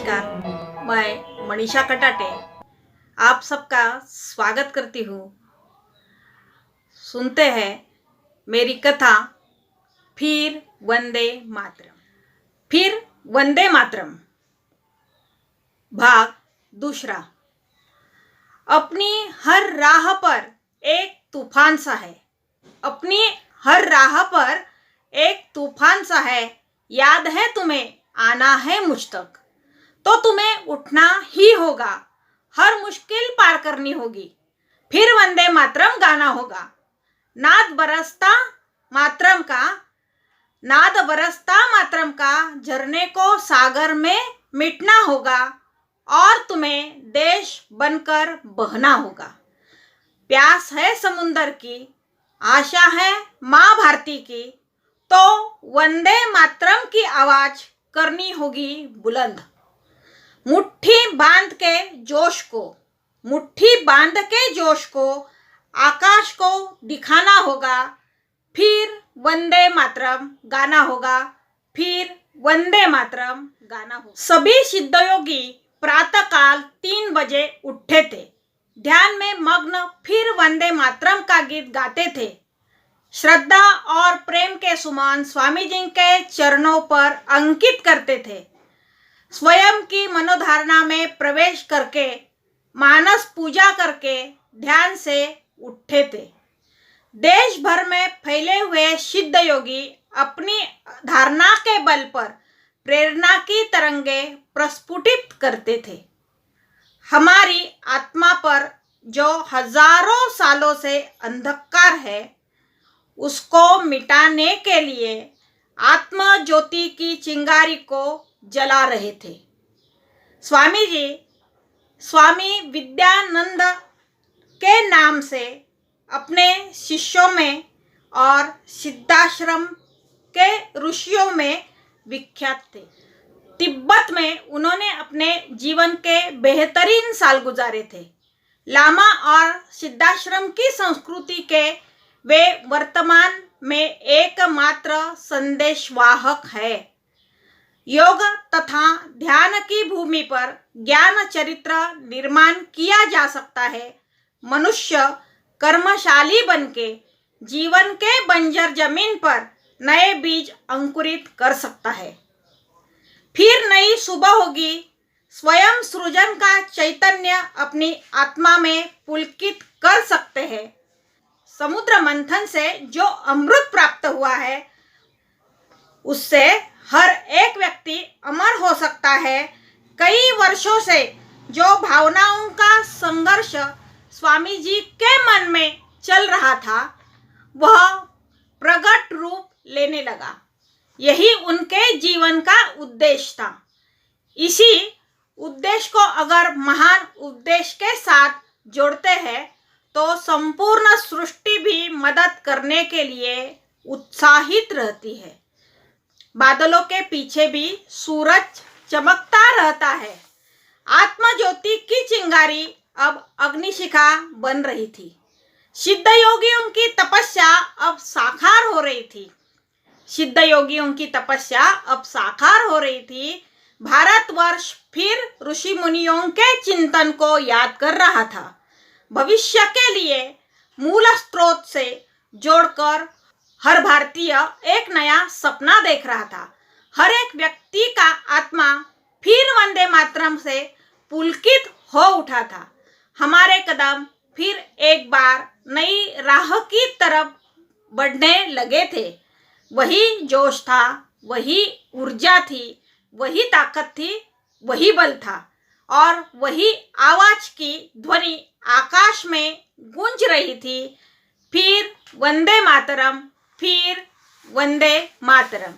नमस्कार, मैं मनीषा कटाटे आप सबका स्वागत करती हूँ। सुनते हैं मेरी कथा फिर वंदे मातरम। फिर वंदे मातरम भाग दूसरा। अपनी हर राह पर एक तूफान सा है, अपनी हर राह पर एक तूफान सा है। याद है तुम्हें, आना है मुझ तक तो तुम्हें उठना ही होगा, हर मुश्किल पार करनी होगी, फिर वंदे मातरम गाना होगा। नाद बरसता मातरम का, नाद बरसता मातरम का, झरने को सागर में मिटना होगा और तुम्हें देश बनकर बहना होगा। प्यास है समुंदर की, आशा है माँ भारती की, तो वंदे मातरम की आवाज करनी होगी बुलंद। मुट्ठी बांध के जोश को, मुट्ठी बांध के जोश को आकाश को दिखाना होगा, फिर वंदे मातरम गाना होगा, फिर वंदे मातरम गाना होगा। सभी सिद्धयोगी प्रातःकाल 3 बजे उठे थे, ध्यान में मग्न फिर वंदे मातरम का गीत गाते थे। श्रद्धा और प्रेम के सुमन स्वामी जी के चरणों पर अंकित करते थे। स्वयं की मनोधारणा में प्रवेश करके मानस पूजा करके ध्यान से उठे थे। देश भर में फैले हुए सिद्ध योगी अपनी धारणा के बल पर प्रेरणा की तरंगे प्रस्फुटित करते थे। हमारी आत्मा पर जो हजारों सालों से अंधकार है, उसको मिटाने के लिए आत्म ज्योति की चिंगारी को जला रहे थे। स्वामी जी स्वामी विद्यानंद के नाम से अपने शिष्यों में और सिद्धाश्रम के ऋषियों में विख्यात थे। तिब्बत में उन्होंने अपने जीवन के बेहतरीन साल गुजारे थे। लामा और सिद्धाश्रम की संस्कृति के वे वर्तमान में एकमात्र संदेशवाहक है। योग तथा ध्यान की भूमि पर ज्ञान चरित्र निर्माण किया जा सकता है। मनुष्य कर्मशाली बनके जीवन के बंजर जमीन पर नए बीज अंकुरित कर सकता है। फिर नई सुबह होगी, स्वयं सृजन का चैतन्य अपनी आत्मा में पुलकित कर सकते हैं। समुद्र मंथन से जो अमृत प्राप्त हुआ है, उससे हर एक व्यक्ति अमर हो सकता है। कई वर्षों से जो भावनाओं का संघर्ष स्वामी जी के मन में चल रहा था, वह प्रकट रूप लेने लगा। यही उनके जीवन का उद्देश्य था। इसी उद्देश्य को अगर महान उद्देश्य के साथ जोड़ते हैं तो संपूर्ण सृष्टि भी मदद करने के लिए उत्साहित रहती है। बादलों के पीछे भी सूरज चमकता रहता है। आत्मज्योति की चिंगारी अब अग्निशिखा बन रही थी। सिद्ध योगियों की तपस्या अब साकार हो रही थी। सिद्ध योगियों की तपस्या अब साकार हो रही थी। भारतवर्ष फिर ऋषि मुनियों के चिंतन को याद कर रहा था। भविष्य के लिए मूल स्रोत से जोड़कर हर भारतीय एक नया सपना देख रहा था। हर एक व्यक्ति का आत्मा फिर वंदे मातरम से पुलकित हो उठा था। हमारे कदम फिर एक बार नई राह की तरफ बढ़ने लगे थे। वही जोश था, वही ऊर्जा थी, वही ताकत थी, वही बल था और वही आवाज की ध्वनि आकाश में गूंज रही थी। फिर वंदे मातरम, फिर वंदे मातरम।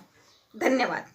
धन्यवाद।